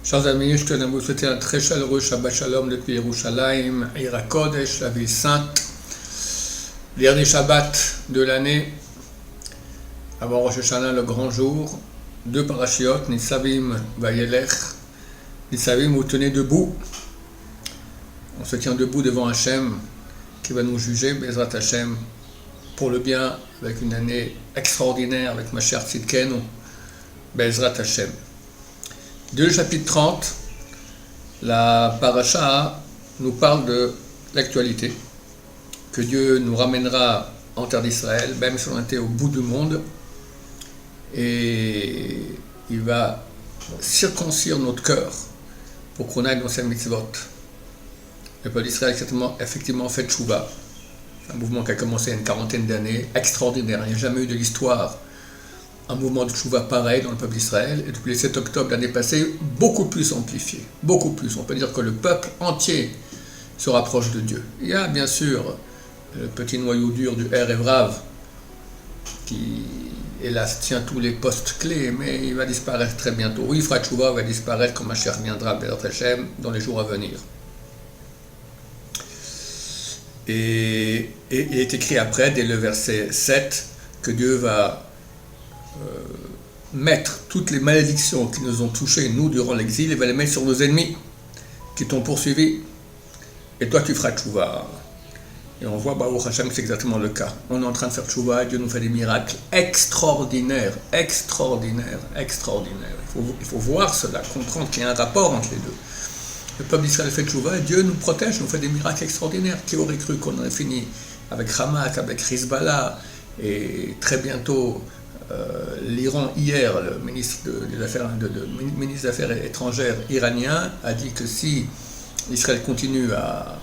Chers amis, je tenais à vous souhaiter un très chaleureux Shabbat Shalom depuis Yerushalayim, Ira Kodesh, la ville sainte. Dernier Shabbat de l'année, avant Rosh Hashanah, le grand jour. Deux parashiot, Nitzavim Vayelech. Nitzavim, vous tenez debout. On se tient debout devant Hachem, qui va nous juger, Bezrat Hachem, pour le bien, avec une année extraordinaire, avec ma chère Tzidkenu, Bezrat Hachem. Dès le chapitre 30, la paracha nous parle de l'actualité, que Dieu nous ramènera en terre d'Israël, même si on était au bout du monde, et il va circoncire notre cœur pour qu'on aille dans ses mitzvot. Le peuple d'Israël a effectivement fait tchouva, un mouvement qui a commencé il y a une quarantaine d'années, extraordinaire. Il n'y a jamais eu de l'histoire un mouvement de tchouva pareil dans le peuple d'Israël, et depuis le 7 octobre l'année passée, beaucoup plus amplifié, beaucoup plus. On peut dire que le peuple entier se rapproche de Dieu. Il y a bien sûr le petit noyau dur du Er Evrav, qui hélas tient tous les postes clés, mais il va disparaître très bientôt. Oui, Frat Tchouva va disparaître quand Mashiach viendra, Bezrat Hashem, dans les jours à venir. Et il est écrit après, dès le verset 7, que Dieu va mettre toutes les malédictions qui nous ont touchés, nous, durant l'exil, il va les mettre sur nos ennemis qui t'ont poursuivi. Et toi, tu feras tchouva. Et on voit, Baruch Hashem, c'est exactement le cas. On est en train de faire tchouva, Dieu nous fait des miracles extraordinaires, extraordinaires, extraordinaires. Il faut voir cela, comprendre qu'il y a un rapport entre les deux. Le peuple d'Israël fait tchouva, et Dieu nous protège, nous fait des miracles extraordinaires. Qui aurait cru qu'on aurait fini avec Hamas, avec Hezbollah, et très bientôt l'Iran, hier, le ministre des Affaires étrangères iranien a dit que si Israël continue à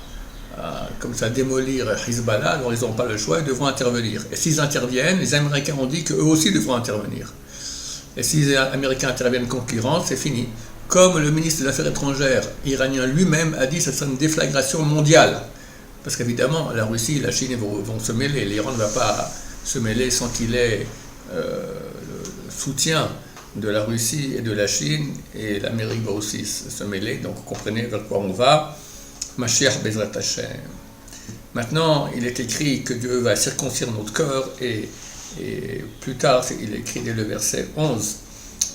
comme ça démolir Hezbollah, alors ils n'ont pas le choix, ils devront intervenir. Et s'ils interviennent, les Américains ont dit qu'eux aussi devront intervenir. Et si les Américains interviennent contre l'Iran, c'est fini. Comme le ministre des Affaires étrangères iranien lui-même a dit que ce sera une déflagration mondiale. Parce qu'évidemment, la Russie et la Chine vont se mêler. L'Iran ne va pas se mêler sans qu'il ait le soutien de la Russie et de la Chine, et l'Amérique va aussi se mêler. Donc vous comprenez vers quoi on va. Mashiach Bezrat Hashem. Maintenant, il est écrit que Dieu va circoncire notre cœur, et plus tard, il est écrit dès le verset 11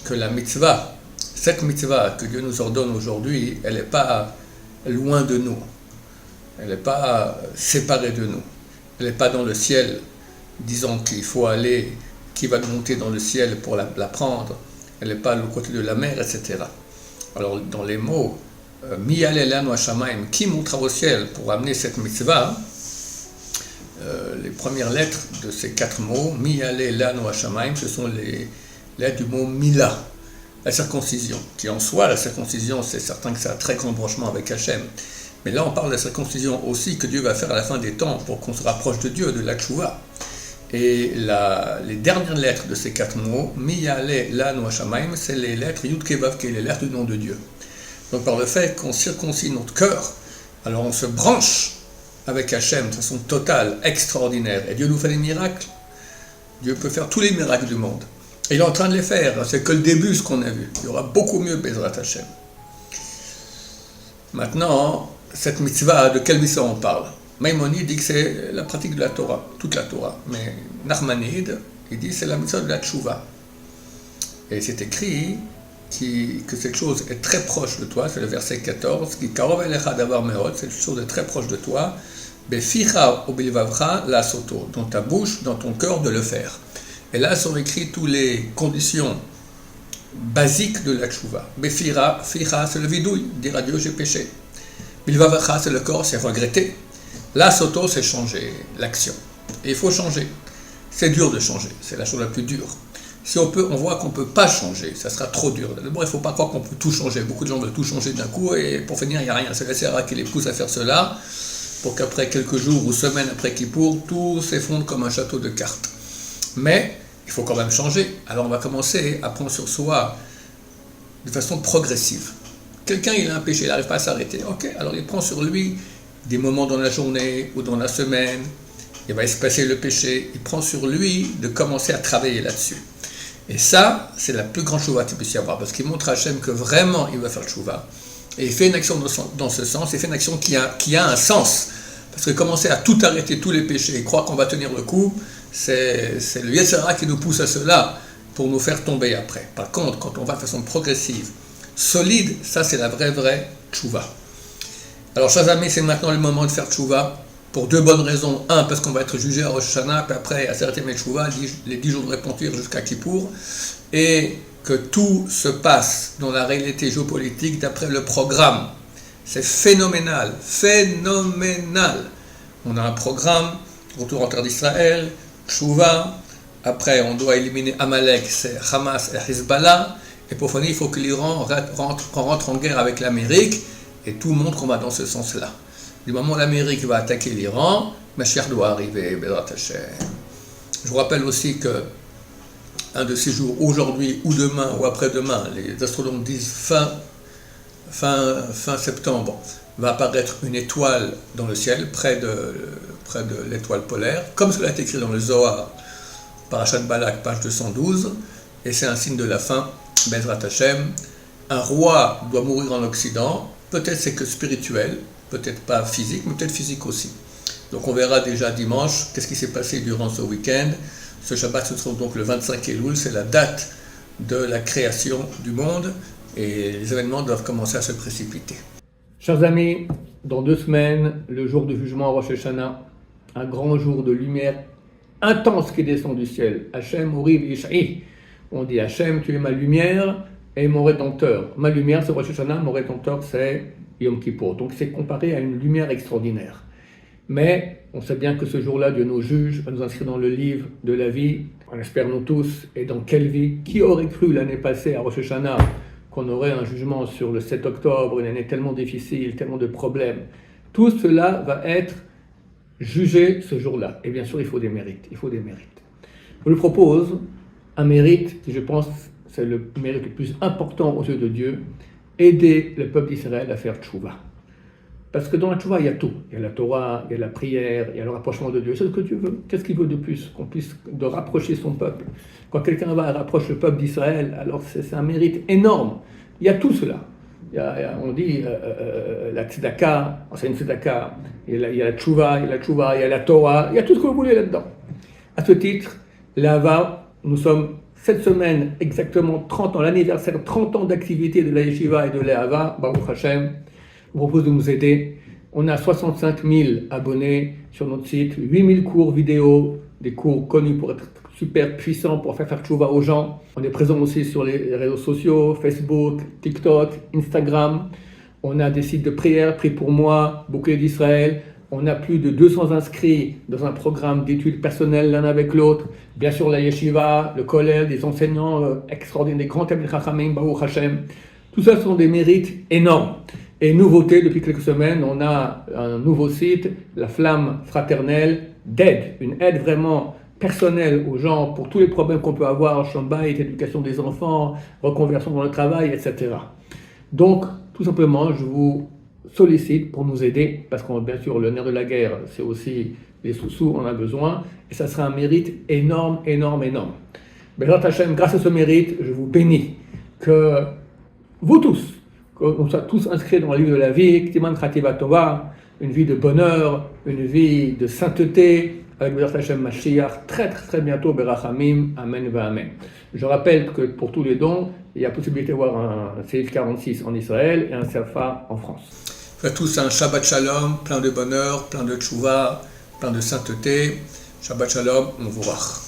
que la mitzvah, cette mitzvah que Dieu nous ordonne aujourd'hui, elle n'est pas loin de nous, elle n'est pas séparée de nous, elle n'est pas dans le ciel, disant qu'il faut aller, qui va monter dans le ciel pour la prendre, elle n'est pas à l'autre côté de la mer, etc. Alors dans les mots Mi yaleh lanu hashamayim, qui montera au ciel pour amener cette mitzvah, les premières lettres de ces quatre mots, Mi yaleh lanu hashamayim, ce sont les lettres du mot Mila, la circoncision, qui en soi, la circoncision, c'est certain que ça a un très grand branchement avec Hachem. Mais là, on parle de la circoncision aussi que Dieu va faire à la fin des temps pour qu'on se rapproche de Dieu, de la tchouva. Et les dernières lettres de ces quatre mots, Mi yaleh lanu hashamayim, c'est les lettres Yud Kei Vav Kei, les lettres du nom de Dieu. Donc par le fait qu'on circoncie notre cœur, alors on se branche avec Hachem de façon totale, extraordinaire. Et Dieu nous fait des miracles. Dieu peut faire tous les miracles du monde. Et il est en train de les faire. C'est que le début ce qu'on a vu. Il y aura beaucoup mieux Bezrat Hachem. Maintenant, cette mitzvah, de quelle mitzvah on parle? Maïmonide dit que c'est la pratique de la Torah, toute la Torah. Mais Nachmanide, il dit que c'est la mitzvah de la tchouva. Et c'est écrit que cette chose est très proche de toi, c'est le verset 14, qui karov elecha davar meod, cette chose est très proche de toi, beficha ou bilvavcha la soto, dans ta bouche, dans ton cœur, de le faire. Et là sont écrites toutes les conditions basiques de la tchouva. Befira, ficha, c'est le vidouille, dire à Dieu j'ai péché. Bilvavcha, c'est le corps, c'est regretter. La soto, c'est changer l'action. Et il faut changer. C'est dur de changer, c'est la chose la plus dure. Si on voit qu'on ne peut pas changer, ça sera trop dur. D'abord, il ne faut pas croire qu'on peut tout changer. Beaucoup de gens veulent tout changer d'un coup, et pour finir, il n'y a rien. C'est le Sera qui les pousse à faire cela, pour qu'après quelques jours ou semaines après Kippour, tout s'effondre comme un château de cartes. Mais il faut quand même changer. Alors on va commencer à prendre sur soi de façon progressive. Quelqu'un, il a un péché, il n'arrive pas à s'arrêter. Ok, alors il prend sur lui des moments dans la journée ou dans la semaine, il va espacer le péché, il prend sur lui de commencer à travailler là-dessus. Et ça, c'est la plus grande tchouva qu'il puisse y avoir, parce qu'il montre à Hachem que vraiment il va faire tchouva. Et il fait une action dans ce sens, il fait une action qui a un sens. Parce que commencer à tout arrêter, tous les péchés, et croire qu'on va tenir le coup, c'est le Yetzer Hara qui nous pousse à cela, pour nous faire tomber après. Par contre, quand on va de façon progressive, solide, ça c'est la vraie tchouva. Alors, chers amis, c'est maintenant le moment de faire tchouva, pour deux bonnes raisons. Un, parce qu'on va être jugé à Rosh Hashanah, puis après à certaines tchouva, les 10 jours de repentir jusqu'à Kippour, et que tout se passe dans la réalité géopolitique d'après le programme. C'est phénoménal. On a un programme, retour en terre d'Israël, tchouva, après on doit éliminer Amalek, c'est Hamas et Hezbollah, et pour finir, il faut que l'Iran rentre en guerre avec l'Amérique, et tout montre qu'on va dans ce sens-là. Du moment où l'Amérique va attaquer l'Iran, Mashiach doit arriver, Bezrat Hashem. Je vous rappelle aussi que un de ces jours, aujourd'hui ou demain ou après-demain, les astronomes disent fin septembre, va apparaître une étoile dans le ciel, près de l'étoile polaire, comme cela est écrit dans le Zohar, Parashat Balak, page 212, et c'est un signe de la fin, Bezrat Hashem. Un roi doit mourir en Occident, peut-être c'est que spirituel, peut-être pas physique, mais peut-être physique aussi. Donc on verra déjà dimanche qu'est-ce qui s'est passé durant ce week-end. Ce Shabbat, ce sera donc le 25 Elul, c'est la date de la création du monde, et les événements doivent commencer à se précipiter. Chers amis, dans 2 semaines, le jour du jugement à Rosh Hashanah, un grand jour de lumière intense qui descend du ciel. Hachem, Ori, Yishaï. On dit Hachem, tu es ma lumière et mon rédempteur. Ma lumière, c'est Rosh Hashanah, mon rédempteur, c'est Yom Kippour. Donc c'est comparé à une lumière extraordinaire. Mais on sait bien que ce jour-là, Dieu nous juge, va nous inscrire dans le livre de la vie. On espère nous tous. Et dans quelle vie? Qui aurait cru l'année passée à Rosh Hashanah qu'on aurait un jugement sur le 7 octobre, une année tellement difficile, tellement de problèmes? Tout cela va être jugé ce jour-là. Et bien sûr, il faut des mérites. Je vous propose un mérite qui, je pense, c'est le mérite le plus important aux yeux de Dieu, aider le peuple d'Israël à faire tchouva. Parce que dans la tchouva, il y a tout. Il y a la Torah, il y a la prière, il y a le rapprochement de Dieu. C'est ce que Dieu veut. Qu'est-ce qu'il veut de plus? Qu'on puisse de rapprocher son peuple. Quand quelqu'un va et rapproche le peuple d'Israël, alors c'est un mérite énorme. Il y a tout cela. On dit la tzedaka, c'est une tzedaka, il y a la tchouva, il y a la Torah, il y a tout ce que vous voulez là-dedans. À ce titre, l'Ahava, nous sommes cette semaine exactement 30 ans, l'anniversaire 30 ans d'activité de la Yeshiva et de l'Ahava, Baruch Hashem. Je vous propose de nous aider. On a 65 000 abonnés sur notre site, 8 000 cours vidéo, des cours connus pour être super puissants, pour faire tchouva aux gens. On est présent aussi sur les réseaux sociaux, Facebook, TikTok, Instagram. On a des sites de prière, Prie pour moi, Bouclier d'Israël. On a plus de 200 inscrits dans un programme d'études personnelles l'un avec l'autre. Bien sûr, la Yeshiva, le Kollel, des enseignants extraordinaires, des grands Talmidei Chachamim, Baruch Hashem. Tout ça sont des mérites énormes. Et nouveauté, depuis quelques semaines, on a un nouveau site, la Flamme Fraternelle, d'aide, une aide vraiment personnelle aux gens pour tous les problèmes qu'on peut avoir, chambay, éducation des enfants, reconversion dans le travail, etc. Donc, tout simplement, je vous sollicite pour nous aider, parce que bien sûr, le nerf de la guerre, c'est aussi les sous-sous, on a besoin, et ça sera un mérite énorme. Bezrat Hashem, grâce à ce mérite, je vous bénis que vous tous, qu'on soit tous inscrits dans le livre de la vie, Ktiman Chativa Tova, une vie de bonheur, une vie de sainteté, avec Bezrat Hashem Mashiach, très bientôt, Berachamim, Amen va Amen. Je rappelle que pour tous les dons, il y a possibilité de voir un CF 46 en Israël et un Serfa en France. Faites tous un Shabbat Shalom, plein de bonheur, plein de tchouva, plein de sainteté. Shabbat Shalom, on vous rach.